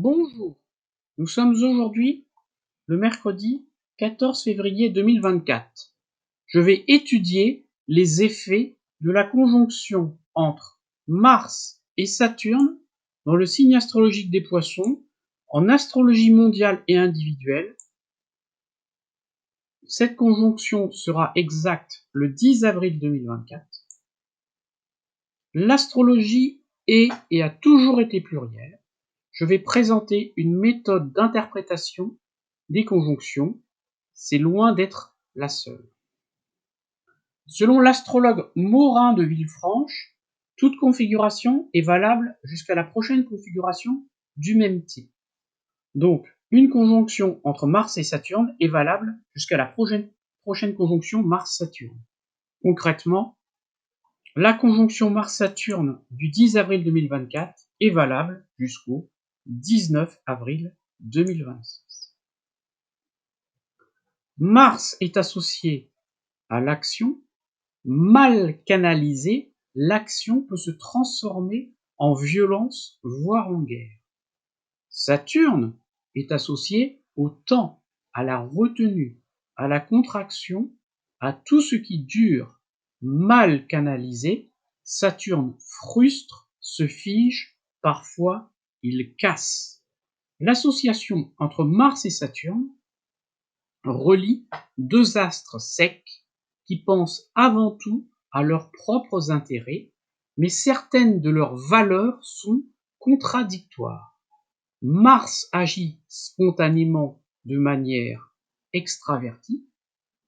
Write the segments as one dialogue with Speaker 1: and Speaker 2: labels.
Speaker 1: Bonjour, nous sommes aujourd'hui le mercredi 14 février 2024. Je vais étudier les effets de la conjonction entre Mars et Saturne dans le signe astrologique des Poissons, en astrologie mondiale et individuelle. Cette conjonction sera exacte le 10 avril 2024. L'astrologie est et a toujours été plurielle. Je vais présenter une méthode d'interprétation des conjonctions. C'est loin d'être la seule. Selon l'astrologue Morin de Villefranche, toute configuration est valable jusqu'à la prochaine configuration du même type. Donc, une conjonction entre Mars et Saturne est valable jusqu'à la prochaine conjonction Mars-Saturne. Concrètement, la conjonction Mars-Saturne du 10 avril 2024 est valable jusqu'au 19 avril 2026. Mars est associé à l'action. Mal canalisée, l'action peut se transformer en violence, voire en guerre. Saturne est associé au temps, à la retenue, à la contraction, à tout ce qui dure. Mal canalisé, Saturne frustre, se fige, parfois il casse. L'association entre Mars et Saturne relie deux astres secs qui pensent avant tout à leurs propres intérêts, mais certaines de leurs valeurs sont contradictoires. Mars agit spontanément de manière extravertie,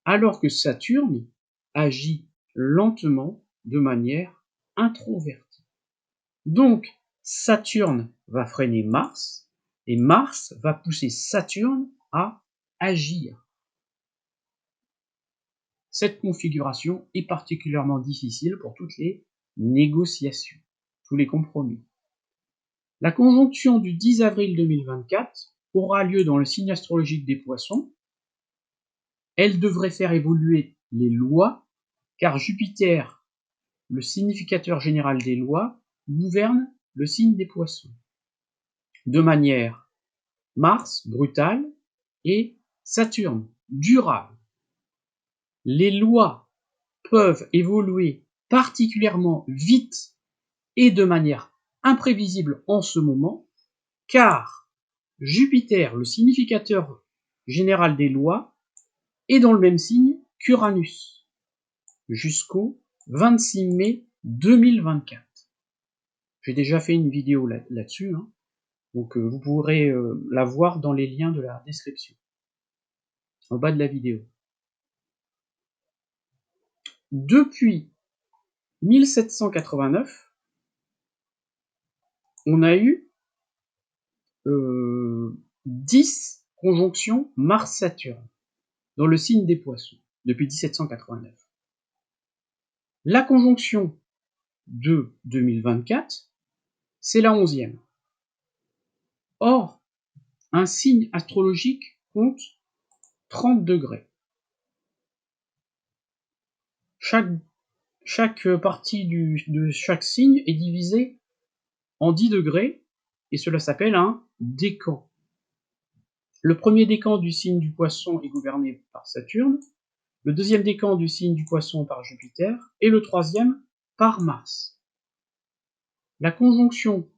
Speaker 1: alors que Saturne agit lentement de manière introvertie. Donc, Saturne va freiner Mars, et Mars va pousser Saturne à agir. Cette configuration est particulièrement difficile pour toutes les négociations, tous les compromis. La conjonction du 10 avril 2024 aura lieu dans le signe astrologique des Poissons. Elle devrait faire évoluer les lois, car Jupiter, le significateur général des lois, gouverne le signe des Poissons. De manière Mars, brutale, et Saturne, durable. Les lois peuvent évoluer particulièrement vite et de manière imprévisible en ce moment, car Jupiter, le significateur général des lois, est dans le même signe qu'Uranus, jusqu'au 26 mai 2024. J'ai déjà fait une vidéo là-dessus, donc vous pourrez la voir dans les liens de la description, en bas de la vidéo. Depuis 1789, on a eu 10 conjonctions Mars-Saturne dans le signe des Poissons, depuis 1789. La conjonction de 2024, c'est la 11e. Or, un signe astrologique compte 30 degrés. Chaque partie de chaque signe est divisée en 10 degrés, et cela s'appelle un décan. Le premier décan du signe du Poisson est gouverné par Saturne, le deuxième décan du signe du Poisson par Jupiter, et le troisième par Mars. La conjonction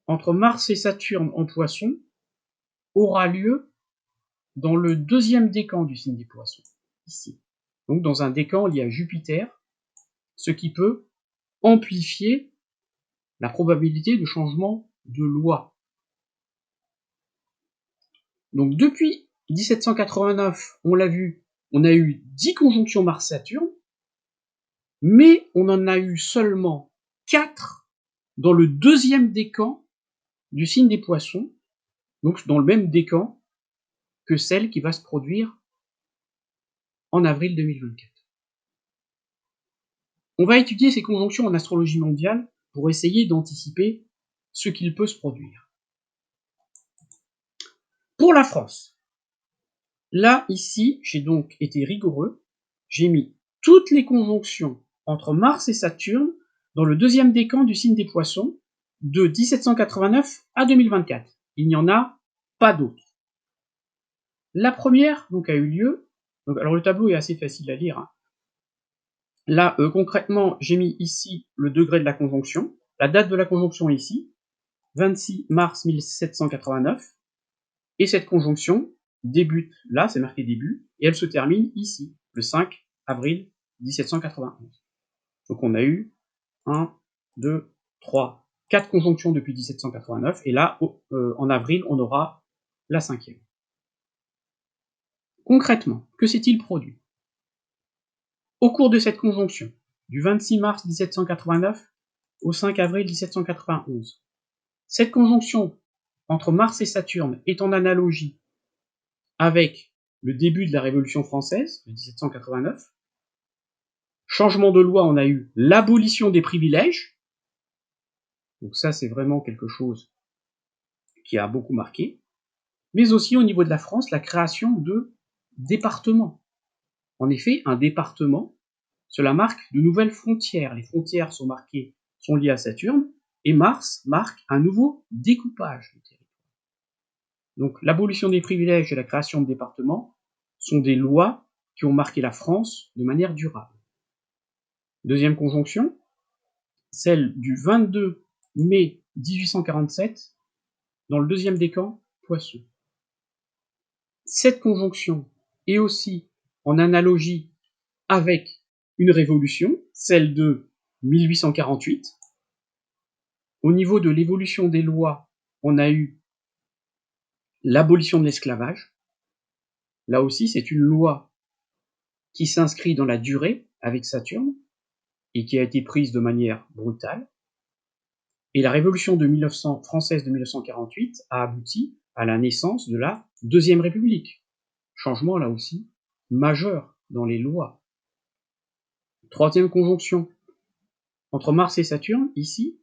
Speaker 1: entre Mars et Saturne en Poisson aura lieu dans le deuxième décan du signe des Poissons, ici. Donc dans un décan lié à Jupiter, ce qui peut amplifier la probabilité de changement de loi. Donc depuis 1789, on l'a vu, on a eu 10 conjonctions Mars-Saturne, mais on en a eu seulement 4 dans le deuxième décan du signe des Poissons, donc dans le même décan que celle qui va se produire en avril 2024. On va étudier ces conjonctions en astrologie mondiale pour essayer d'anticiper ce qu'il peut se produire. Pour la France, là, ici, j'ai donc été rigoureux, j'ai mis toutes les conjonctions entre Mars et Saturne dans le deuxième décan du signe des Poissons de 1789 à 2024. il n'y en a pas d'autres. La première donc a eu lieu, donc, alors le tableau est assez facile à lire, hein. Là, concrètement, j'ai mis ici le degré de la conjonction, la date de la conjonction est ici, 26 mars 1789, et cette conjonction débute là, c'est marqué début, et elle se termine ici, le 5 avril 1791. Donc on a eu 1, 2, 3, 4 conjonctions depuis 1789, et là, en avril, on aura la cinquième. Concrètement, que s'est-il produit? Au cours de cette conjonction, du 26 mars 1789 au 5 avril 1791, cette conjonction entre Mars et Saturne est en analogie avec le début de la Révolution française de 1789. Changement de loi, on a eu l'abolition des privilèges. Donc ça, c'est vraiment quelque chose qui a beaucoup marqué. Mais aussi au niveau de la France, la création de départements. En effet, un département, cela marque de nouvelles frontières. Les frontières sont liées à Saturne, et Mars marque un nouveau découpage du territoire. Donc l'abolition des privilèges et la création de départements sont des lois qui ont marqué la France de manière durable. Deuxième conjonction, celle du 22 mai 1847, dans le deuxième décan, Poisson. Cette conjonction est aussi en analogie avec une révolution, celle de 1848. Au niveau de l'évolution des lois, on a eu l'abolition de l'esclavage. Là aussi, c'est une loi qui s'inscrit dans la durée avec Saturne et qui a été prise de manière brutale. Et la révolution française de 1948 a abouti à la naissance de la Deuxième République. Changement là aussi majeur dans les lois. Troisième conjonction entre Mars et Saturne, ici,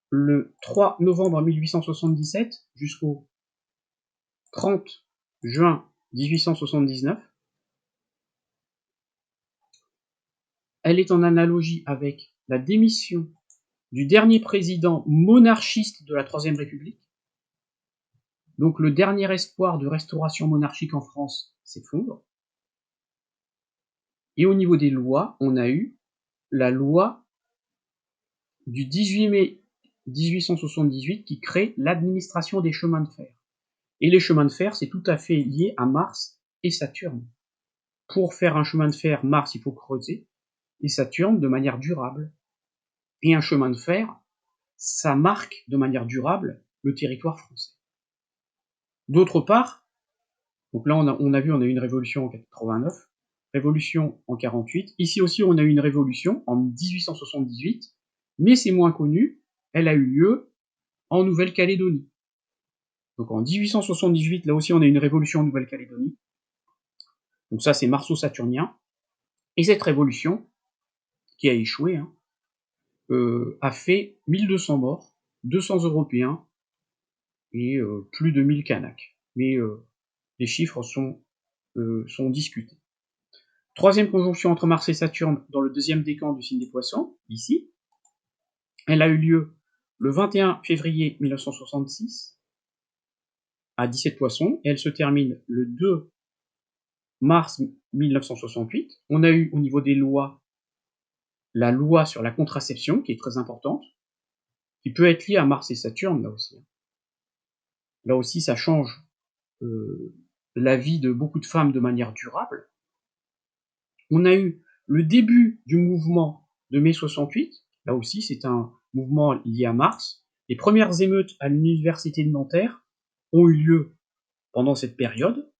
Speaker 1: le 3 novembre 1877 jusqu'au 30 juin 1879. Elle est en analogie avec la démission du dernier président monarchiste de la Troisième République. Donc le dernier espoir de restauration monarchique en France s'effondre. Et au niveau des lois, on a eu la loi du 18 mai 1878 qui crée l'administration des chemins de fer. Et les chemins de fer, c'est tout à fait lié à Mars et Saturne. Pour faire un chemin de fer, Mars, il faut creuser, et Saturne de manière durable. Et un chemin de fer, ça marque de manière durable le territoire français. D'autre part, donc là on a eu une révolution en 89, révolution en 48, ici aussi on a eu une révolution en 1878, mais c'est moins connu, elle a eu lieu en Nouvelle-Calédonie. Donc en 1878, là aussi on a eu une révolution en Nouvelle-Calédonie, donc ça c'est marso-saturnien, et cette révolution, qui a échoué, a fait 1200 morts, 200 Européens, et plus de 1000 Kanaks. Mais les chiffres sont discutés. Troisième conjonction entre Mars et Saturne dans le deuxième décan du signe des Poissons, ici. Elle a eu lieu le 21 février 1966 à 17 Poissons, et elle se termine le 2 mars 1968. On a eu au niveau des lois la loi sur la contraception, qui est très importante, qui peut être liée à Mars et Saturne, là aussi. Là aussi, ça change la vie de beaucoup de femmes de manière durable. On a eu le début du mouvement de mai 68, là aussi c'est un mouvement lié à Mars. Les premières émeutes à l'université de Nanterre ont eu lieu pendant cette période,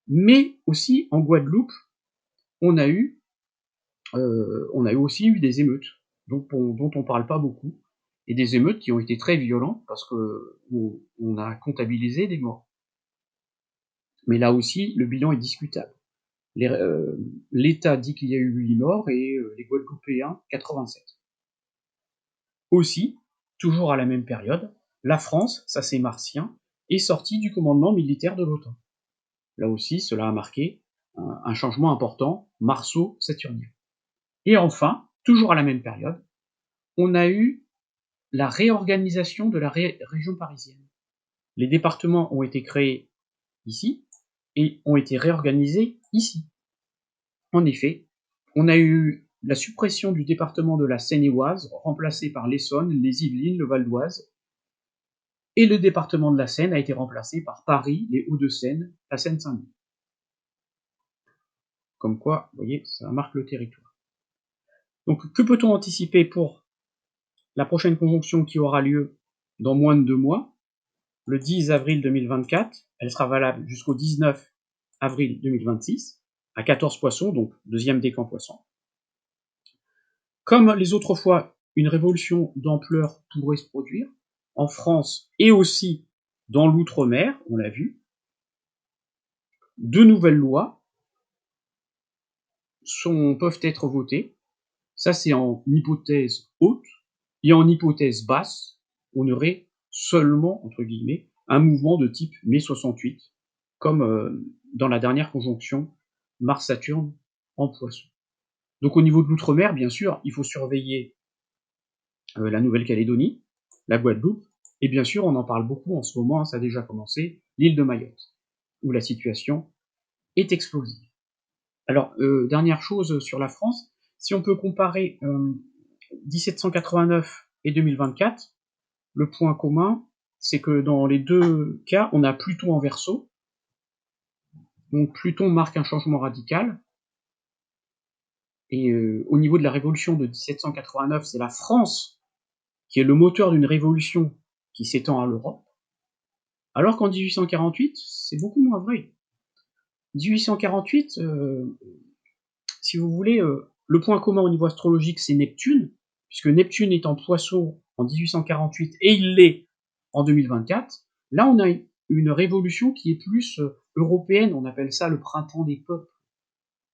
Speaker 1: mais aussi en Guadeloupe, on a aussi eu des émeutes, dont on parle pas beaucoup, et des émeutes qui ont été très violentes parce que on a comptabilisé des morts. Mais là aussi, le bilan est discutable. L'État dit qu'il y a eu 8 morts et les Guadeloupéens 87. Aussi, toujours à la même période, la France, ça c'est martien, est sortie du commandement militaire de l'OTAN. Là aussi, cela a marqué un changement important, marso-saturnien. Et enfin, toujours à la même période, on a eu la réorganisation de la région parisienne. Les départements ont été créés ici et ont été réorganisés ici. En effet, on a eu la suppression du département de la Seine-et-Oise, remplacé par l'Essonne, les Yvelines, le Val d'Oise, et le département de la Seine a été remplacé par Paris, les Hauts-de-Seine, la Seine-Saint-Denis. Comme quoi, vous voyez, ça marque le territoire. Donc, que peut-on anticiper pour la prochaine conjonction qui aura lieu dans moins de 2 mois, le 10 avril 2024, elle sera valable jusqu'au 19 avril 2026, à 14 poissons, donc deuxième décan poisson. Comme les autres fois, une révolution d'ampleur pourrait se produire, en France et aussi dans l'outre-mer, on l'a vu. 2 nouvelles lois peuvent être votées. Ça, c'est en hypothèse haute. Et en hypothèse basse, on aurait seulement, entre guillemets, un mouvement de type mai 68, comme dans la dernière conjonction Mars-Saturne en Poisson. Donc au niveau de l'outre-mer, bien sûr, il faut surveiller la Nouvelle-Calédonie, la Guadeloupe, et bien sûr, on en parle beaucoup en ce moment, ça a déjà commencé, l'île de Mayotte, où la situation est explosive. Alors, dernière chose sur la France, si on peut comparer 1789 et 2024, le point commun, c'est que dans les deux cas, on a Pluton en Verseau. Donc Pluton marque un changement radical. Et au niveau de la révolution de 1789, c'est la France qui est le moteur d'une révolution qui s'étend à l'Europe. Alors qu'en 1848, c'est beaucoup moins vrai. 1848, si vous voulez, le point commun au niveau astrologique, c'est Neptune, puisque Neptune est en Poisson en 1848 et il l'est en 2024. Là, on a une révolution qui est plus européenne, on appelle ça le printemps des peuples.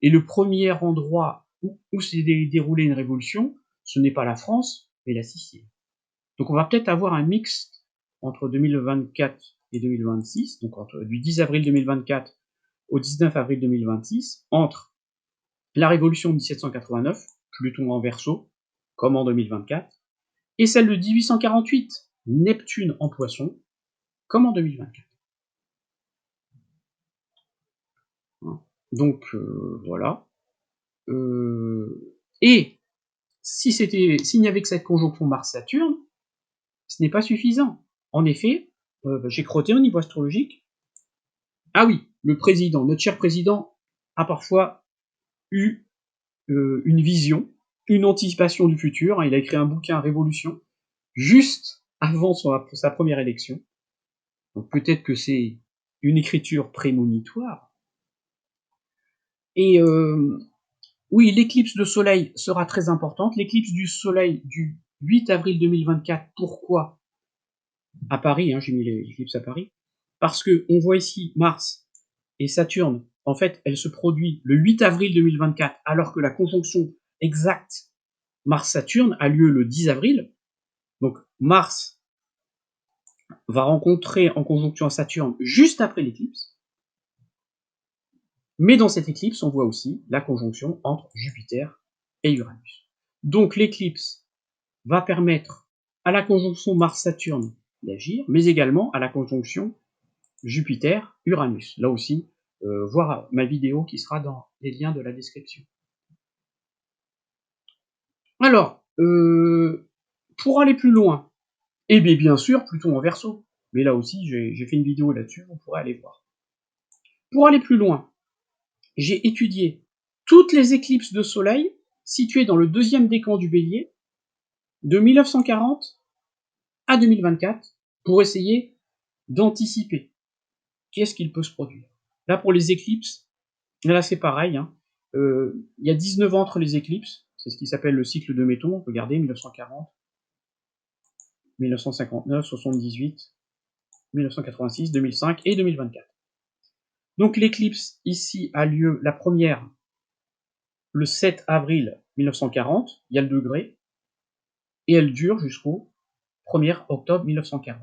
Speaker 1: Et le premier endroit où s'est déroulée une révolution, ce n'est pas la France, mais la Sicile. Donc on va peut-être avoir un mix entre 2024 et 2026, donc du 10 avril 2024 au 19 avril 2026, entre la révolution de 1789, Pluton en Verseau, comme en 2024, et celle de 1848, Neptune en Poisson, comme en 2024. Donc voilà. Et s'il n'y avait que cette conjonction Mars-Saturne, ce n'est pas suffisant. En effet, j'ai crotté au niveau astrologique. Ah oui, le président, notre cher président, a parfois eu une vision, une anticipation du futur. Il a écrit un bouquin Révolution juste avant sa première élection. Donc peut-être que c'est une écriture prémonitoire. Et oui, l'éclipse de soleil sera très importante. L'éclipse du soleil du 8 avril 2024, pourquoi à Paris, j'ai mis l'éclipse à Paris, parce que on voit ici Mars et Saturne, en fait, elle se produit le 8 avril 2024, alors que la conjonction exacte Mars-Saturne a lieu le 10 avril. Donc Mars va rencontrer en conjonction à Saturne juste après l'éclipse. Mais dans cette éclipse, on voit aussi la conjonction entre Jupiter et Uranus. Donc l'éclipse va permettre à la conjonction Mars-Saturne d'agir, mais également à la conjonction Jupiter-Uranus. Là aussi, voir ma vidéo qui sera dans les liens de la description. Alors, pour aller plus loin, et bien sûr, Pluton en Verseau. Mais là aussi, j'ai fait une vidéo là-dessus, vous pourrez aller voir. Pour aller plus loin, j'ai étudié toutes les éclipses de soleil situées dans le deuxième décan du Bélier, de 1940 à 2024, pour essayer d'anticiper qu'est-ce qu'il peut se produire. Là, pour les éclipses, là c'est pareil, il y a 19 ans entre les éclipses, c'est ce qui s'appelle le cycle de Méton, regardez, 1940, 1959, 78, 1986, 2005 et 2024. Donc l'éclipse ici a lieu, la première, le 7 avril 1940, il y a le degré, et elle dure jusqu'au 1er octobre 1940.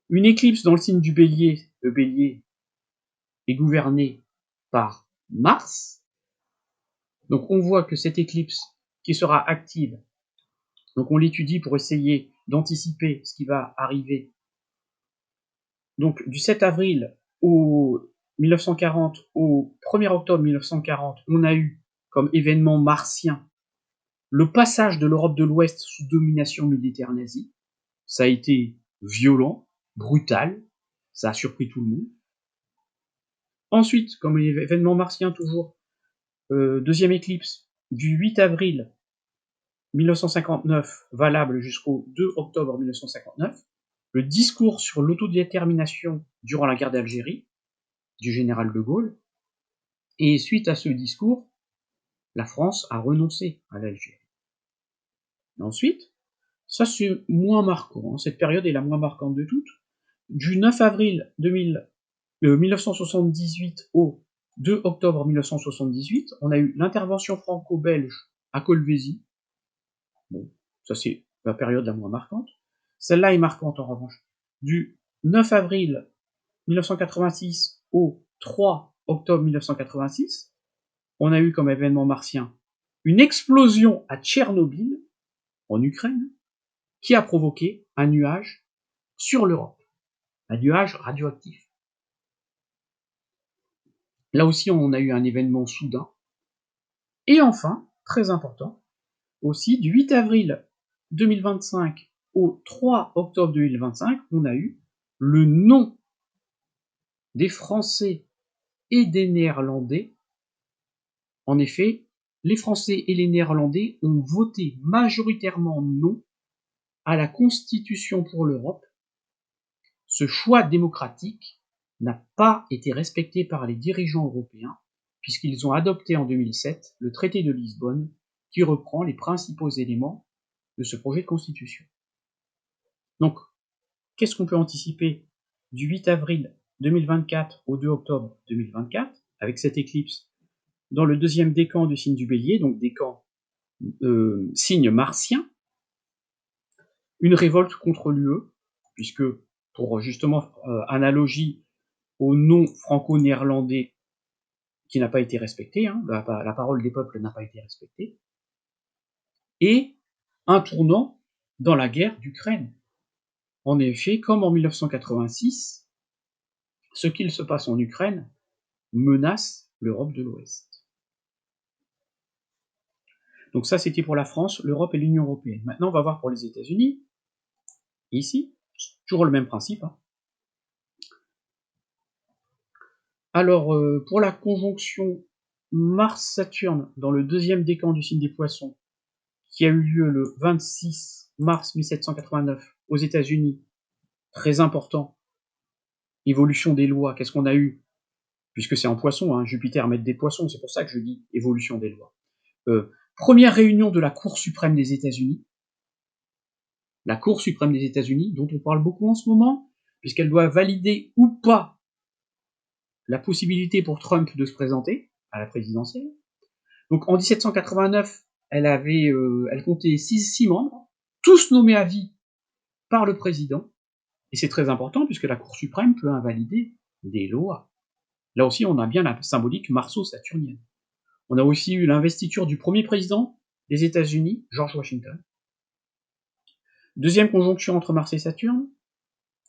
Speaker 1: Une éclipse dans le signe du Bélier, le Bélier est gouverné par Mars, donc on voit que cette éclipse qui sera active, donc on l'étudie pour essayer d'anticiper ce qui va arriver Donc du 7 avril au 1940 au 1er octobre 1940, on a eu comme événement martien le passage de l'Europe de l'Ouest sous domination militaire nazie. Ça a été violent, brutal, ça a surpris tout le monde. Ensuite, comme événement martien toujours, deuxième éclipse du 8 avril 1959, valable jusqu'au 2 octobre 1959, le discours sur l'autodétermination durant la guerre d'Algérie du général de Gaulle, et suite à ce discours, la France a renoncé à l'Algérie. Ensuite, ça c'est moins marquant, hein. Cette période est la moins marquante de toutes. Du 9 avril 1978 au 2 octobre 1978, on a eu l'intervention franco-belge à Colvézi. Bon, ça c'est la période la moins marquante. Celle-là est marquante en revanche. Du 9 avril 1986 au 3 octobre 1986, on a eu comme événement martien une explosion à Tchernobyl, en Ukraine, qui a provoqué un nuage sur l'Europe, un nuage radioactif. Là aussi, on a eu un événement soudain. Et enfin, très important, aussi, du 8 avril 2025 au 3 octobre 2025, on a eu le nom des Français et des Néerlandais. En effet, les Français et les Néerlandais ont voté majoritairement non à la Constitution pour l'Europe. Ce choix démocratique n'a pas été respecté par les dirigeants européens, puisqu'ils ont adopté en 2007 le traité de Lisbonne, qui reprend les principaux éléments de ce projet de constitution. Donc, qu'est-ce qu'on peut anticiper du 8 avril 2024 au 2 octobre 2024, avec cette éclipse dans le deuxième décan du signe du Bélier, donc décan signe martien, une révolte contre l'UE, puisque pour justement analogie au nom franco-néerlandais qui n'a pas été respecté, hein, la parole des peuples n'a pas été respectée, et un tournant dans la guerre d'Ukraine. En effet, comme en 1986, ce qu'il se passe en Ukraine menace l'Europe de l'Ouest. Donc ça, c'était pour la France, l'Europe et l'Union européenne. Maintenant, on va voir pour les États-Unis. Ici, toujours le même principe. Hein. Alors, pour la conjonction Mars-Saturne dans le deuxième décan du signe des Poissons, qui a eu lieu le 26 mars 1789 aux États-Unis, très important, évolution des lois, qu'est-ce qu'on a eu? Puisque c'est en Poisson, hein, Jupiter met des Poissons, c'est pour ça que je dis évolution des lois. Première réunion de la Cour suprême des États-Unis, la Cour suprême des États-Unis, dont on parle beaucoup en ce moment, puisqu'elle doit valider ou pas la possibilité pour Trump de se présenter à la présidentielle. Donc en 1789, elle comptait 6 membres, tous nommés à vie par le président, et c'est très important puisque la Cour suprême peut invalider des lois. Là aussi, on a bien la symbolique marso-saturnienne. On a aussi eu l'investiture du premier président des États-Unis, George Washington. Deuxième conjonction entre Mars et Saturne,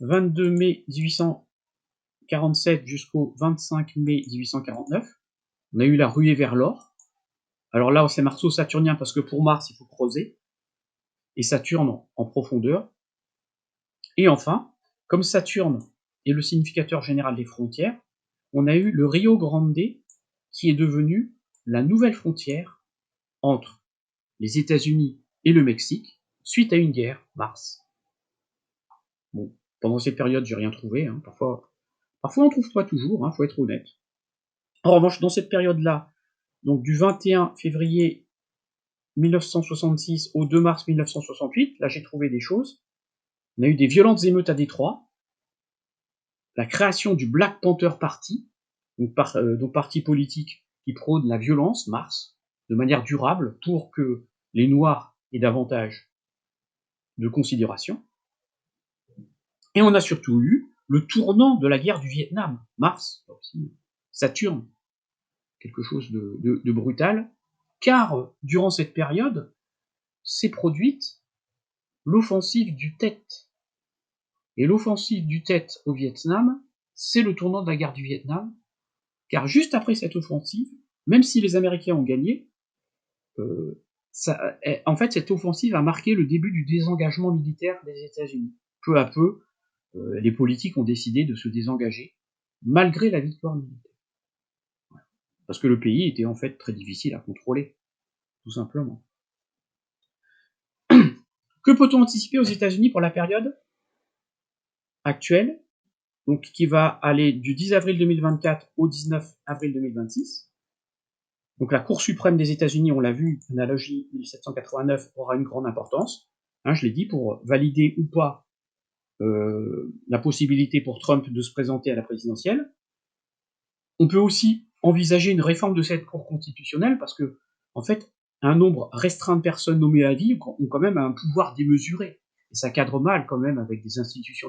Speaker 1: 22 mai 1847 jusqu'au 25 mai 1849. On a eu la ruée vers l'or. Alors là, c'est marso-saturnien parce que pour Mars, il faut creuser, et Saturne en profondeur. Et enfin, comme Saturne est le significateur général des frontières, on a eu le Rio Grande qui est devenu la nouvelle frontière entre les États-Unis et le Mexique suite à une guerre, Mars. Bon, pendant cette période, j'ai rien trouvé. Hein. Parfois, on trouve pas toujours. Hein, faut être honnête. En revanche, dans cette période-là, donc du 21 février 1966 au 2 mars 1968, là j'ai trouvé des choses. On a eu des violentes émeutes à Détroit, la création du Black Panther Party, donc parti politique qui prône la violence, Mars, de manière durable pour que les Noirs aient davantage de considération. Et on a surtout eu le tournant de la guerre du Vietnam, Mars, aussi, Saturne, quelque chose de brutal, car durant cette période s'est produite l'offensive du Tet. Et l'offensive du Tet au Vietnam, c'est le tournant de la guerre du Vietnam, car juste après cette offensive, même si les Américains ont gagné, en fait, cette offensive a marqué le début du désengagement militaire des États-Unis. Peu à peu, les politiques ont décidé de se désengager, malgré la victoire militaire. Parce que le pays était en fait très difficile à contrôler, tout simplement. Que peut-on anticiper aux États-Unis pour la période actuelle, donc qui va aller du 10 avril 2024 au 19 avril 2026? Donc la Cour suprême des États-Unis, on l'a vu, analogie 1789 aura une grande importance, je l'ai dit, pour valider ou pas la possibilité pour Trump de se présenter à la présidentielle. On peut aussi envisager une réforme de cette Cour constitutionnelle parce que, en fait, un nombre restreint de personnes nommées à vie ont quand même un pouvoir démesuré. Et ça cadre mal quand même avec des institutions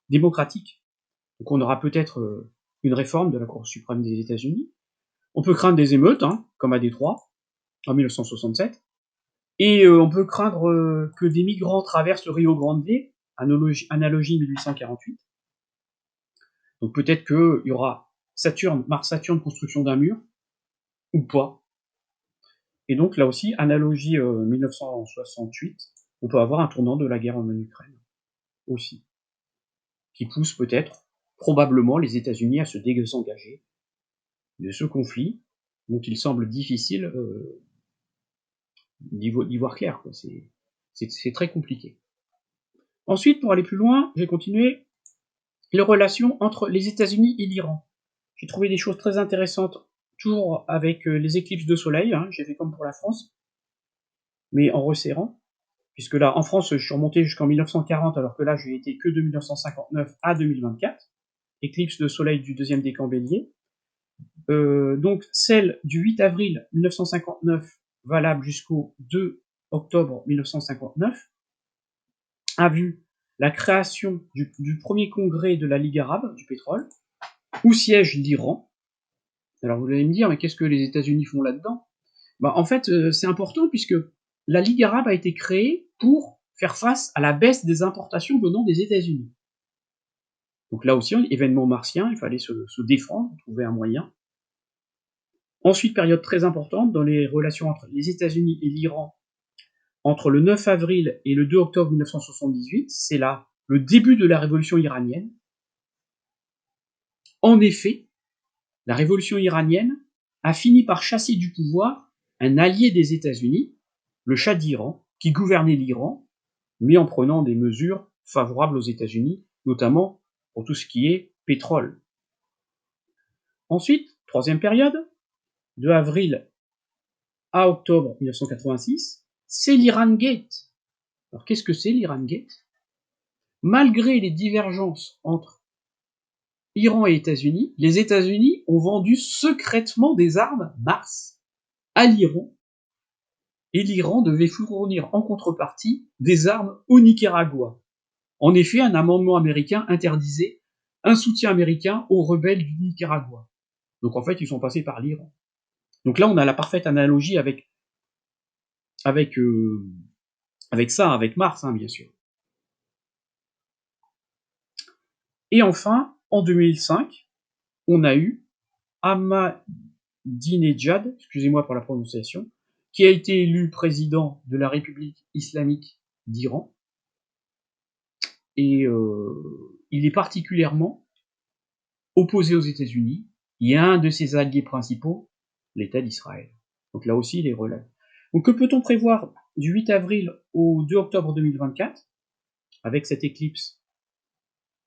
Speaker 1: démocratiques. Donc on aura peut-être une réforme de la Cour suprême des États-Unis. On peut craindre des émeutes, comme à Détroit, en 1967. Et on peut craindre que des migrants traversent le Rio Grande, analogie 1848. Donc peut-être qu'il y aura Mars-Saturne, construction d'un mur, ou pas. Et donc là aussi, analogie 1968, on peut avoir un tournant de la guerre en Ukraine, aussi, qui pousse peut-être, probablement, les États-Unis à se désengager de ce conflit, dont il semble difficile d'y voir clair, quoi. C'est très compliqué. Ensuite, pour aller plus loin, j'ai continué les relations entre les États-Unis et l'Iran. J'ai trouvé des choses très intéressantes, toujours avec les éclipses de soleil, j'ai fait comme pour la France, mais en resserrant, puisque là, en France, je suis remonté jusqu'en 1940, alors que là, j'ai été que de 1959 à 2024, éclipse de soleil du deuxième décan Bélier. Donc, celle du 8 avril 1959, valable jusqu'au 2 octobre 1959, a vu la création du premier congrès de la Ligue arabe du pétrole, où siège l'Iran. Alors vous allez me dire, mais qu'est-ce que les États-Unis font là-dedans? En fait, c'est important puisque la Ligue arabe a été créée pour faire face à la baisse des importations venant des États-Unis. Donc là aussi, événement martien, il fallait se défendre, trouver un moyen. Ensuite, période très importante dans les relations entre les États-Unis et l'Iran, entre le 9 avril et le 2 octobre 1978, c'est là le début de la révolution iranienne. En effet, la révolution iranienne a fini par chasser du pouvoir un allié des États-Unis, le Shah d'Iran, qui gouvernait l'Iran, mais en prenant des mesures favorables aux États-Unis, notamment pour tout ce qui est pétrole. Ensuite, troisième période, de avril à octobre 1986, c'est l'Iran Gate. Alors qu'est-ce que c'est l'Iran Gate? Malgré les divergences entre Iran et États-Unis, les États-Unis ont vendu secrètement des armes Mars à l'Iran, et l'Iran devait fournir en contrepartie des armes au Nicaragua. En effet, un amendement américain interdisait un soutien américain aux rebelles du Nicaragua. Donc en fait, ils sont passés par l'Iran. Donc là, on a la parfaite analogie avec ça, avec Mars, bien sûr. Et enfin, en 2005, on a eu Ahmadinejad, excusez-moi pour la prononciation, qui a été élu président de la République islamique d'Iran. Et il est particulièrement opposé aux États-Unis, et un de ses alliés principaux, l'État d'Israël. Donc là aussi, il est relève. Donc que peut-on prévoir du 8 avril au 2 octobre 2024, avec cette éclipse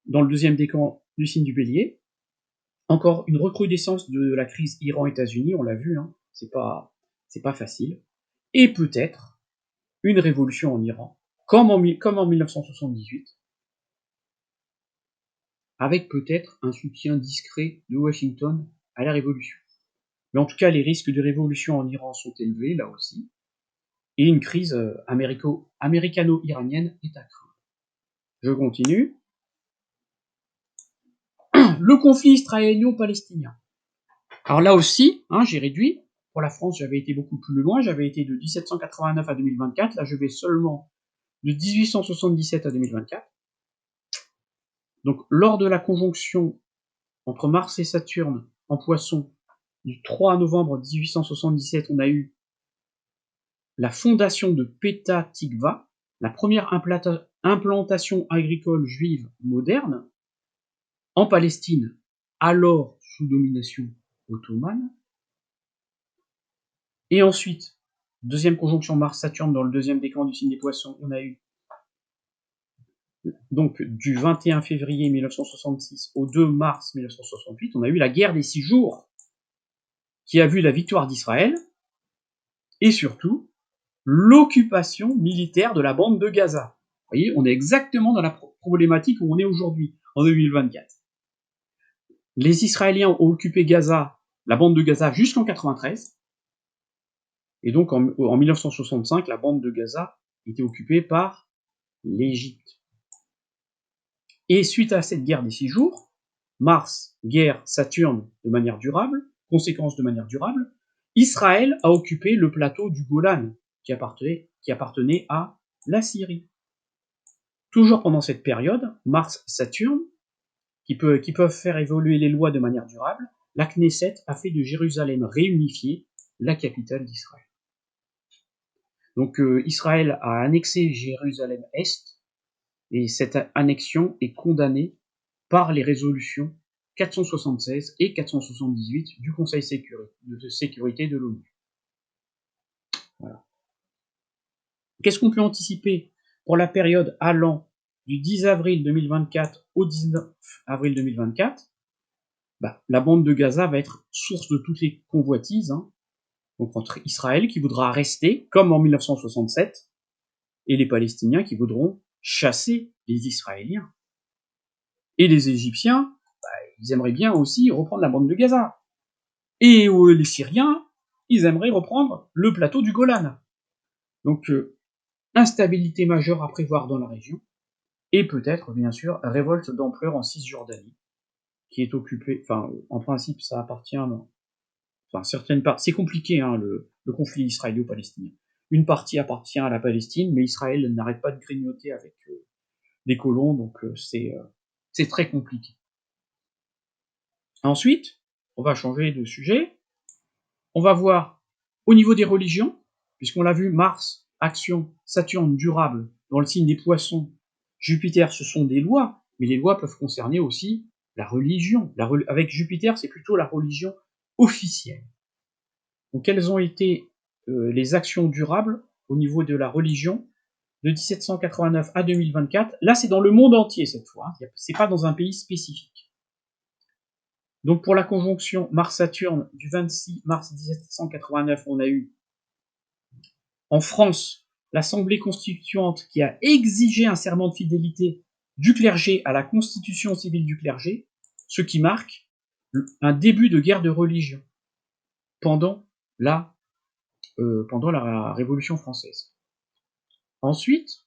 Speaker 1: dans le deuxième décan du signe du Bélier? Encore une recrudescence de la crise Iran-États-Unis, on l'a vu, c'est pas facile. Et peut-être une révolution en Iran, comme en 1978, avec peut-être un soutien discret de Washington à la révolution. Mais en tout cas, les risques de révolution en Iran sont élevés, là aussi, et une crise américano-iranienne est à craindre. Je continue. Le conflit israélo-palestinien. Alors là aussi, j'ai réduit. Pour la France, j'avais été beaucoup plus loin, j'avais été de 1789 à 2024, là je vais seulement de 1877 à 2024. Donc, lors de la conjonction entre Mars et Saturne en Poisson du 3 novembre 1877, on a eu la fondation de Petah Tikva, la première implantation agricole juive moderne en Palestine, alors sous domination ottomane. Et ensuite, deuxième conjonction Mars-Saturne dans le deuxième décan du signe des Poissons, on a eu donc du 21 février 1966 au 2 mars 1968, on a eu la guerre des 6 jours qui a vu la victoire d'Israël et surtout l'occupation militaire de la bande de Gaza. Vous voyez, on est exactement dans la problématique où on est aujourd'hui, en 2024. Les Israéliens ont occupé Gaza, la bande de Gaza, jusqu'en 93. Et donc, en 1965, la bande de Gaza était occupée par l'Égypte. Et suite à cette guerre des 6 jours, Mars, guerre, Saturne de manière durable, conséquence de manière durable, Israël a occupé le plateau du Golan, qui appartenait à la Syrie. Toujours pendant cette période, Mars-Saturne, qui peuvent faire évoluer les lois de manière durable, la Knesset a fait de Jérusalem réunifiée la capitale d'Israël. Donc Israël a annexé Jérusalem-Est, et cette annexion est condamnée par les résolutions 476 et 478 du Conseil de sécurité de l'ONU. Voilà. Qu'est-ce qu'on peut anticiper pour la période allant du 10 avril 2024 au 19 avril 2024 ? La bande de Gaza va être source de toutes les convoitises, donc entre Israël qui voudra rester, comme en 1967, et les Palestiniens qui voudront chasser les Israéliens. Et les Égyptiens, ils aimeraient bien aussi reprendre la bande de Gaza. Et les Syriens, ils aimeraient reprendre le plateau du Golan. Donc, instabilité majeure à prévoir dans la région, et peut-être, bien sûr, révolte d'ampleur en Cisjordanie, qui est occupée, en principe, ça appartient, certaines parties, c'est compliqué, le conflit israélo-palestinien. Une partie appartient à la Palestine, mais Israël n'arrête pas de grignoter avec des colons, donc c'est très compliqué. Ensuite, on va changer de sujet, on va voir au niveau des religions, puisqu'on l'a vu, Mars, action, Saturne, durable, dans le signe des Poissons, Jupiter, ce sont des lois, mais les lois peuvent concerner aussi la religion. Avec Jupiter, c'est plutôt la religion officielle. Donc, quelles ont été les actions durables au niveau de la religion de 1789 à 2024 ? Là, c'est dans le monde entier cette fois, c'est pas dans un pays spécifique. Donc, pour la conjonction Mars-Saturne du 26 mars 1789, on a eu en France l'Assemblée constituante qui a exigé un serment de fidélité du clergé à la constitution civile du clergé, ce qui marque un début de guerre de religion pendant la Révolution française. Ensuite,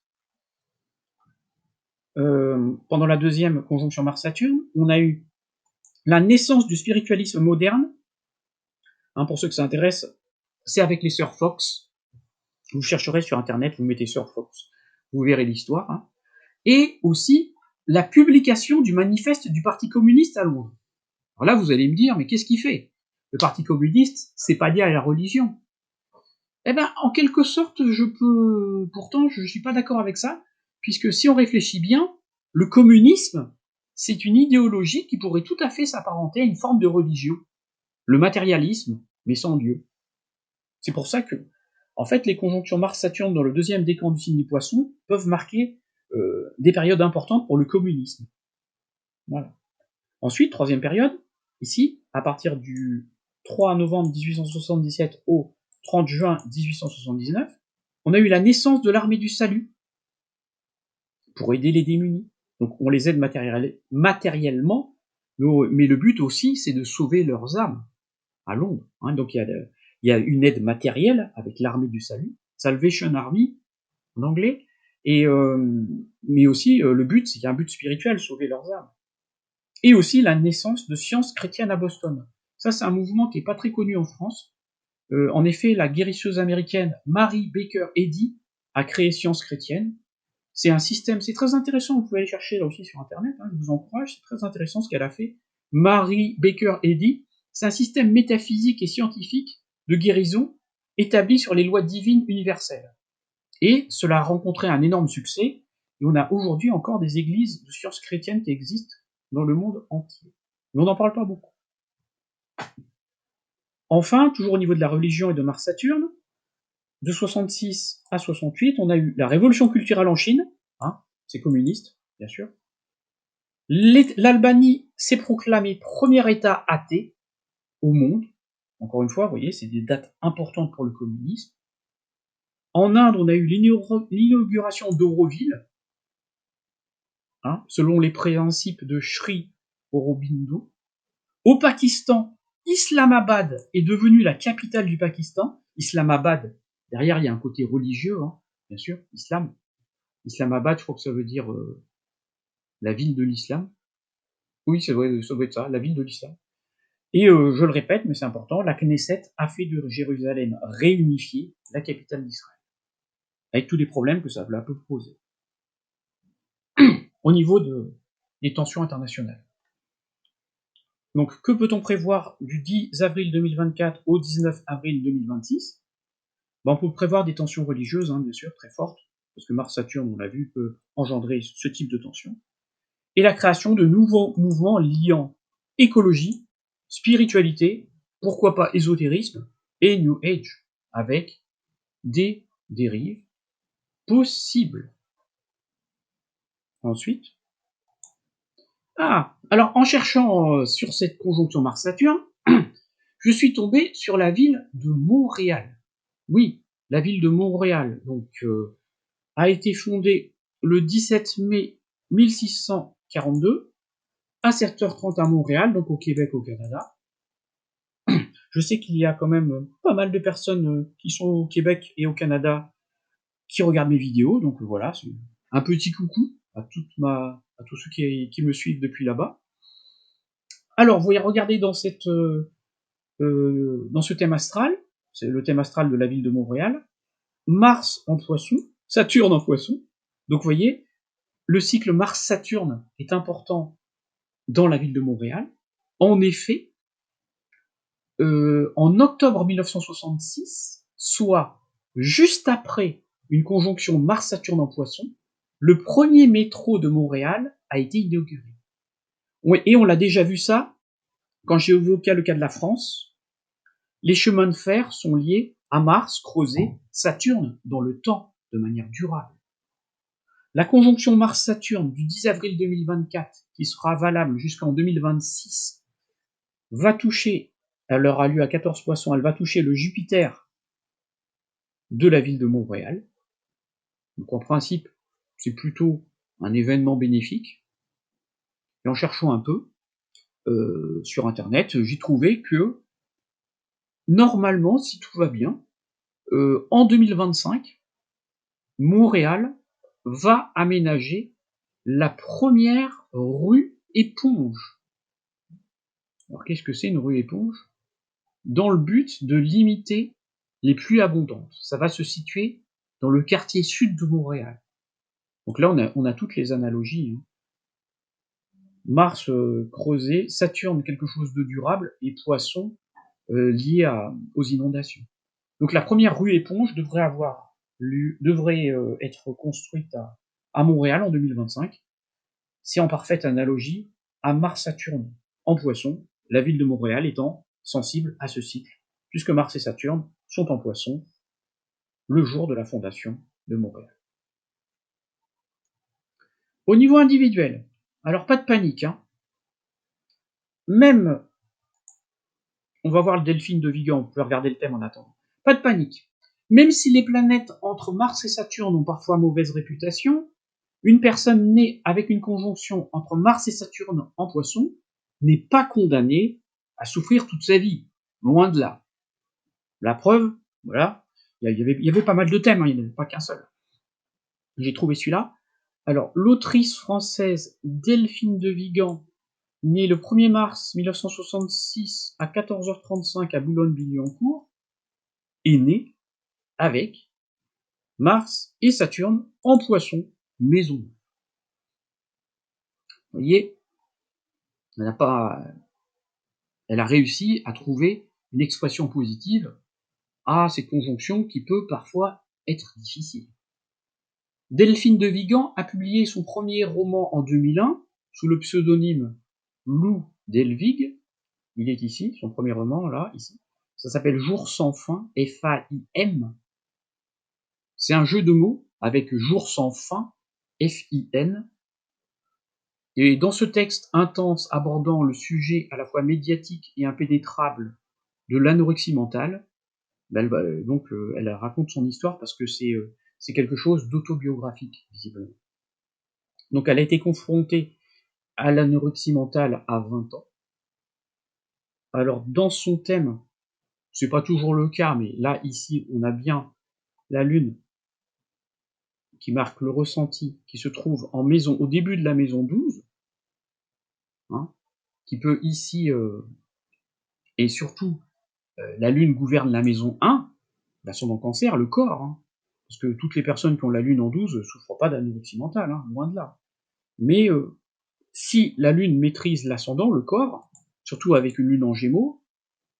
Speaker 1: pendant la deuxième conjonction Mars-Saturne, on a eu la naissance du spiritualisme moderne. Pour ceux que ça intéresse, c'est avec les sœurs Fox. Vous chercherez sur Internet, vous mettez sœurs Fox, vous verrez l'histoire. Et aussi la publication du manifeste du Parti communiste à Londres. Alors là, vous allez me dire, mais qu'est-ce qu'il fait ? Le Parti communiste, c'est pas lié à la religion. En quelque sorte, pourtant, je suis pas d'accord avec ça, puisque si on réfléchit bien, le communisme, c'est une idéologie qui pourrait tout à fait s'apparenter à une forme de religion. Le matérialisme, mais sans Dieu. C'est pour ça que, en fait, les conjonctions Mars-Saturne dans le deuxième décan du signe des Poissons peuvent marquer des périodes importantes pour le communisme. Voilà. Ensuite, troisième période, ici, à partir du 3 novembre 1877 au 30 juin 1879, on a eu la naissance de l'armée du salut pour aider les démunis. Donc on les aide matériellement, mais le but aussi, c'est de sauver leurs âmes à Londres. Donc il y a une aide matérielle avec l'armée du salut, Salvation Army en anglais, mais aussi le but, c'est qu'il y a un but spirituel, sauver leurs âmes. Et aussi la naissance de Science chrétienne à Boston. Ça, c'est un mouvement qui n'est pas très connu en France. En effet, la guérisseuse américaine Mary Baker Eddy a créé Science chrétienne, C'est un système, c'est très intéressant, vous pouvez aller chercher là aussi sur internet, hein, je vous encourage, c'est très intéressant ce qu'elle a fait. Mary Baker Eddy, c'est un système métaphysique et scientifique de guérison établi sur les lois divines universelles. Et cela a rencontré un énorme succès, et on a aujourd'hui encore des églises de sciences chrétiennes qui existent dans le monde entier. Mais on n'en parle pas beaucoup. Enfin, toujours au niveau de la religion et de Mars-Saturne, de 66 à 68, on a eu la révolution culturelle en Chine, hein, c'est communiste, bien sûr. L'Albanie s'est proclamée premier État athée au monde. Encore une fois, vous voyez, c'est des dates importantes pour le communisme. En Inde, on a eu l'inauguration d'Auroville, hein, selon les principes de Sri Aurobindo. Au Pakistan, Islamabad est devenue la capitale du Pakistan. Islamabad, derrière, il y a un côté religieux, hein, bien sûr, islam. Islamabad, je crois que ça veut dire la ville de l'islam. Oui, ça doit être ça, la ville de l'islam. Et je le répète, mais c'est important, la Knesset a fait de Jérusalem réunifiée la capitale d'Israël, avec tous les problèmes que ça peut poser au niveau des tensions internationales. Donc, que peut-on prévoir du 10 avril 2024 au 19 avril 2026 ? On peut prévoir des tensions religieuses, hein, bien sûr, très fortes, parce que Mars-Saturne, on l'a vu, peut engendrer ce type de tension, et la création de nouveaux mouvements liant écologie, spiritualité, pourquoi pas ésotérisme, et New Age, avec des dérives possibles. Ensuite, alors en cherchant sur cette conjonction Mars-Saturne, je suis tombé sur la ville de Montréal. Oui, la ville de Montréal, donc a été fondée le 17 mai 1642 à 7h30 à Montréal, donc au Québec, au Canada. Je sais qu'il y a quand même pas mal de personnes qui sont au Québec et au Canada qui regardent mes vidéos, donc voilà, c'est un petit coucou à tous ceux qui me suivent depuis là-bas. Alors, vous regardez dans ce thème astral, c'est le thème astral de la ville de Montréal, Mars en Poisson, Saturne en Poisson. Donc, vous voyez, le cycle Mars-Saturne est important dans la ville de Montréal. En effet, en octobre 1966, soit juste après une conjonction Mars-Saturne en Poisson, le premier métro de Montréal a été inauguré. Et on l'a déjà vu ça quand j'ai évoqué le cas de la France. Les chemins de fer sont liés à Mars creusé, Saturne dans le temps de manière durable. La conjonction Mars-Saturne du 10 avril 2024, qui sera valable jusqu'en 2026, va toucher, elle aura lieu à 14 Poissons, elle va toucher le Jupiter de la ville de Montréal. Donc en principe, c'est plutôt un événement bénéfique. Et en cherchant un peu sur internet, j'ai trouvé que normalement, si tout va bien, en 2025, Montréal va aménager la première rue éponge. Alors qu'est-ce que c'est une rue éponge ? Dans le but de limiter les pluies abondantes. Ça va se situer dans le quartier sud de Montréal. Donc là, on a toutes les analogies. Hein. Mars creusé, Saturne quelque chose de durable, et Poisson lié aux inondations. Donc la première rue éponge devrait être construite à Montréal en 2025. C'est en parfaite analogie à Mars-Saturne en Poisson, la ville de Montréal étant sensible à ce cycle, puisque Mars et Saturne sont en Poisson le jour de la fondation de Montréal. Au niveau individuel, alors pas de panique, hein. Même, on va voir le Delphine de Vigan, on peut regarder le thème en attendant. Pas de panique. Même si les planètes entre Mars et Saturne ont parfois mauvaise réputation, une personne née avec une conjonction entre Mars et Saturne en Poisson n'est pas condamnée à souffrir toute sa vie. Loin de là. La preuve, voilà, il y avait pas mal de thèmes, hein, il n'y en avait pas qu'un seul. J'ai trouvé celui-là. Alors, l'autrice française Delphine de Vigan, née le 1er mars 1966 à 14h35 à Boulogne-Billancourt, est née avec Mars et Saturne en Poisson maison. Vous voyez, elle a réussi à trouver une expression positive à ces conjonctions qui peut parfois être difficiles. Delphine de Vigan a publié son premier roman en 2001 sous le pseudonyme Lou Delvig. Il est ici, son premier roman, là, ici. Ça s'appelle Jour sans fin, F-A-I-M. C'est un jeu de mots avec Jour sans fin, F-I-N. Et dans ce texte intense abordant le sujet à la fois médiatique et impénétrable de l'anorexie mentale, elle raconte son histoire parce que c'est quelque chose d'autobiographique, visiblement. Donc elle a été confrontée à l'anorexie mentale à 20 ans. Alors dans son thème, c'est pas toujours le cas, mais là ici on a bien la lune qui marque le ressenti, qui se trouve au début de la maison 12, hein, qui peut ici, et surtout la lune gouverne la maison 1, l'ascendant cancer, le corps, hein, parce que toutes les personnes qui ont la lune en 12 ne souffrent pas d'anorexie mentale, hein, loin de là. Mais si la lune maîtrise l'ascendant, le corps, surtout avec une lune en gémeaux,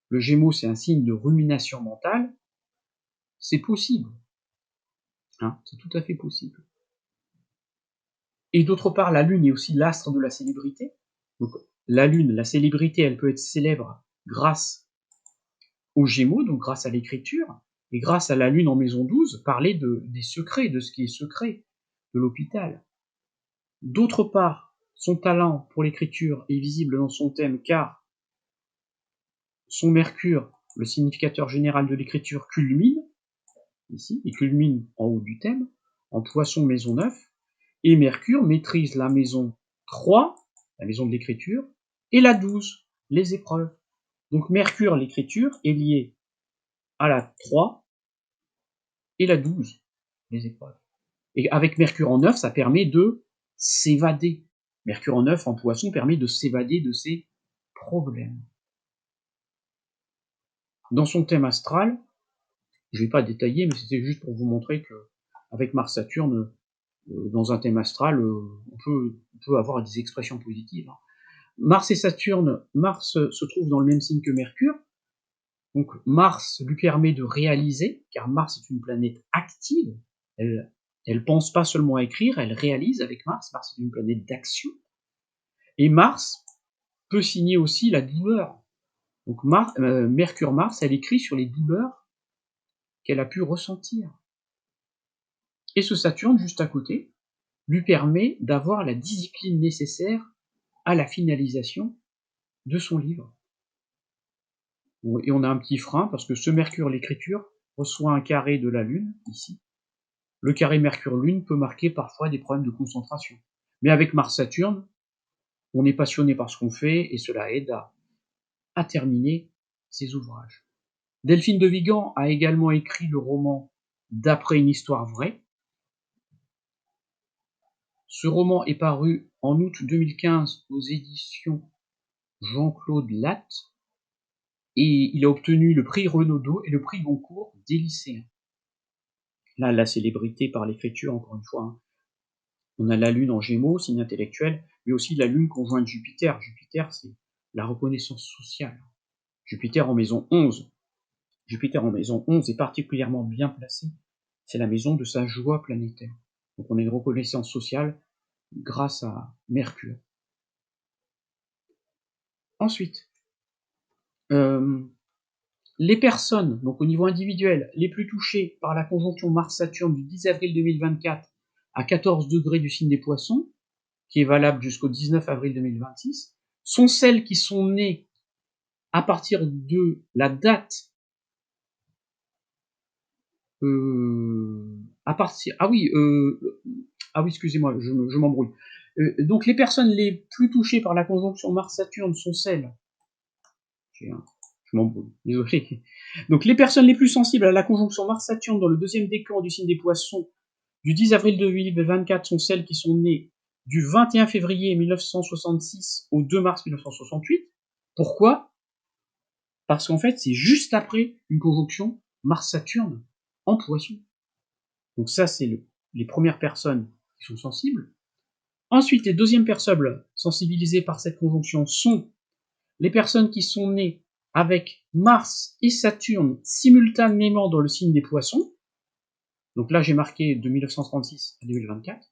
Speaker 1: le gémeaux c'est un signe de rumination mentale, c'est possible. Hein, c'est tout à fait possible. Et d'autre part, la lune est aussi l'astre de la célébrité. Donc la lune, la célébrité, elle peut être célèbre grâce aux gémeaux, donc grâce à l'écriture, et grâce à la lune en maison 12, parler des secrets, de ce qui est secret de l'hôpital. D'autre part, son talent pour l'écriture est visible dans son thème car son Mercure, le significateur général de l'écriture, culmine, ici, il culmine en haut du thème, en Poisson maison 9, et Mercure maîtrise la maison 3, la maison de l'écriture, et la 12, les épreuves. Donc Mercure, l'écriture, est lié à la 3 et la 12, les épreuves. Et avec Mercure en 9, ça permet de s'évader. Mercure en 9 en Poisson permet de s'évader de ses problèmes. Dans son thème astral, je ne vais pas détailler, mais c'était juste pour vous montrer que avec Mars-Saturne, dans un thème astral, on peut avoir des expressions positives. Mars et Saturne, Mars se trouve dans le même signe que Mercure, donc Mars lui permet de réaliser, car Mars est une planète active, elle pense pas seulement à écrire, elle réalise avec Mars, Mars est une planète d'action, et Mars peut signer aussi la douleur. Donc Mercure-Mars, elle écrit sur les douleurs qu'elle a pu ressentir. Et ce Saturne, juste à côté, lui permet d'avoir la discipline nécessaire à la finalisation de son livre. Et on a un petit frein, parce que ce Mercure, l'écriture, reçoit un carré de la Lune, ici. Le carré Mercure-Lune peut marquer parfois des problèmes de concentration. Mais avec Mars-Saturne, on est passionné par ce qu'on fait, et cela aide à terminer ses ouvrages. Delphine de Vigan a également écrit le roman D'après une histoire vraie. Ce roman est paru en août 2015 aux éditions Jean-Claude Latte, et il a obtenu le prix Renaudot et le prix Goncourt des lycéens. Là, la célébrité par l'écriture, encore une fois, hein. On a la Lune en Gémeaux, signe intellectuel, mais aussi la Lune conjointe Jupiter. Jupiter, c'est la reconnaissance sociale. Jupiter en maison 11. Jupiter en maison 11 est particulièrement bien placé. C'est la maison de sa joie planétaire. Donc on a une reconnaissance sociale grâce à Mercure. Ensuite, les personnes, donc au niveau individuel, les plus touchées par la conjonction Mars-Saturne du 10 avril 2024 à 14 degrés du signe des Poissons, qui est valable jusqu'au 19 avril 2026, sont celles qui sont nées à partir de la date excusez-moi, je m'embrouille. Donc les personnes les plus touchées par la conjonction Mars-Saturne sont celles... Je m'embrouille, désolé. Donc les personnes les plus sensibles à la conjonction Mars-Saturne dans le deuxième décan du signe des Poissons du 10 avril 2024 sont celles qui sont nées du 21 février 1966 au 2 mars 1968. Pourquoi ? Parce qu'en fait, c'est juste après une conjonction Mars-Saturne en Poissons. Donc ça, c'est les premières personnes qui sont sensibles. Ensuite, les deuxièmes personnes sensibilisées par cette conjonction sont les personnes qui sont nées avec Mars et Saturne simultanément dans le signe des Poissons. Donc là, j'ai marqué de 1936 à 2024.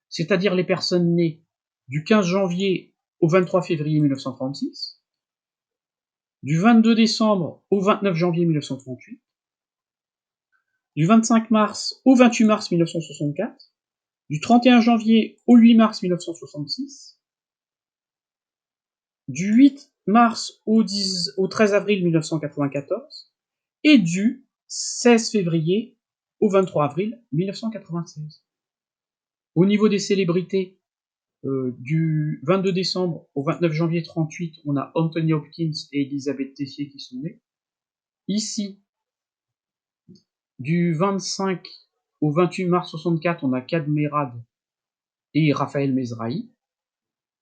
Speaker 1: C'est-à-dire les personnes nées du 15 janvier au 23 février 1936, du 22 décembre au 29 janvier 1938, du 25 mars au 28 mars 1964, du 31 janvier au 8 mars 1966, du 8 mars au 13 avril 1994 et du 16 février au 23 avril 1996. Au niveau des célébrités, du 22 décembre au 29 janvier 38, on a Anthony Hopkins et Elisabeth Tessier qui sont nés. Ici, du 25 au 28 mars 64, on a Kad Merad et Raphaël Mezrahi.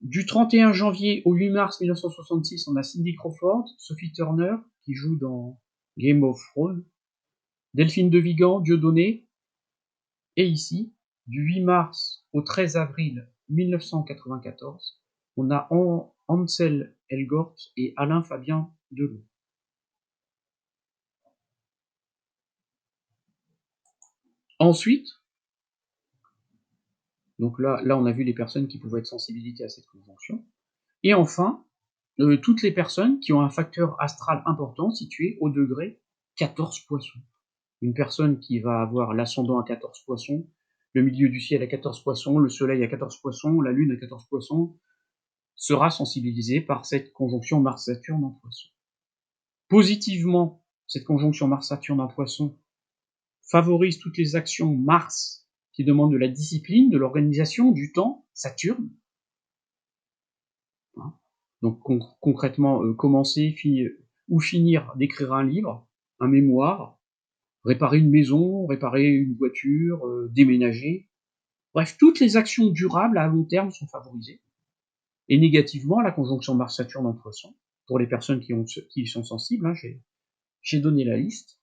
Speaker 1: Du 31 janvier au 8 mars 1966, on a Cindy Crawford, Sophie Turner, qui joue dans Game of Thrones, Delphine de Vigan, Dieudonné, et ici, du 8 mars au 13 avril 1994, on a Ansel Elgort et Alain Fabien Delon. Ensuite, donc là on a vu les personnes qui pouvaient être sensibilisées à cette conjonction. Et enfin, toutes les personnes qui ont un facteur astral important situé au degré 14 Poissons. Une personne qui va avoir l'ascendant à 14 Poissons, le milieu du ciel à 14 Poissons, le soleil à 14 Poissons, la lune à 14 Poissons, sera sensibilisée par cette conjonction Mars-Saturne en Poissons. Positivement, cette conjonction Mars-Saturne en Poissons favorise toutes les actions Mars qui demandent de la discipline, de l'organisation, du temps, Saturne. Donc concrètement, commencer ou finir d'écrire un livre, un mémoire, réparer une maison, réparer une voiture, déménager. Bref, toutes les actions durables à long terme sont favorisées. Et négativement, la conjonction Mars-Saturne en Poissons, pour les personnes qui y sont sensibles, hein, j'ai donné la liste.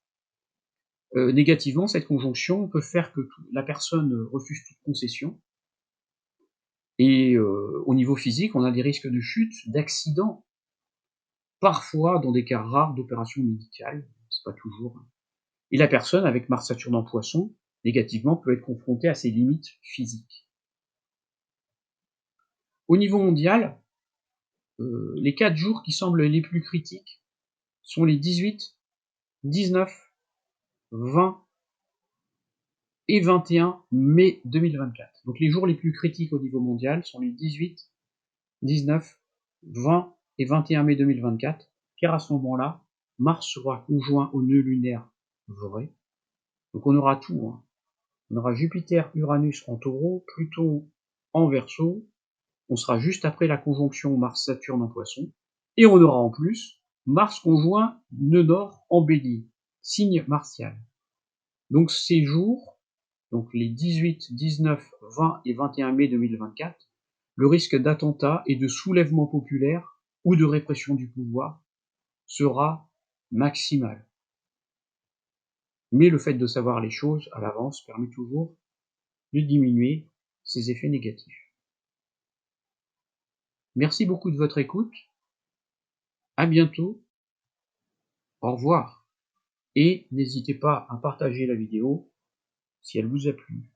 Speaker 1: Négativement, cette conjonction peut faire que la personne refuse toute concession. Et au niveau physique, on a des risques de chute, d'accident, parfois dans des cas rares d'opérations médicales, c'est pas toujours. Et la personne avec Mars-Saturne en Poissons, négativement, peut être confrontée à ses limites physiques. Au niveau mondial, les 4 jours qui semblent les plus critiques sont les 18, 19, 20 et 21 mai 2024. Donc les jours les plus critiques au niveau mondial sont les 18, 19, 20 et 21 mai 2024, car à ce moment-là, Mars sera conjoint au nœud lunaire vrai. Donc on aura tout. Hein. On aura Jupiter, Uranus en Taureau, Pluton en Verseau. On sera juste après la conjonction Mars-Saturne en Poisson. Et on aura en plus Mars conjoint nœud nord en Bélier, signe martial. Donc ces jours, donc les 18, 19, 20 et 21 mai 2024, le risque d'attentat et de soulèvement populaire ou de répression du pouvoir sera maximal. Mais le fait de savoir les choses à l'avance permet toujours de diminuer ces effets négatifs. Merci beaucoup de votre écoute. À bientôt. Au revoir. Et n'hésitez pas à partager la vidéo si elle vous a plu.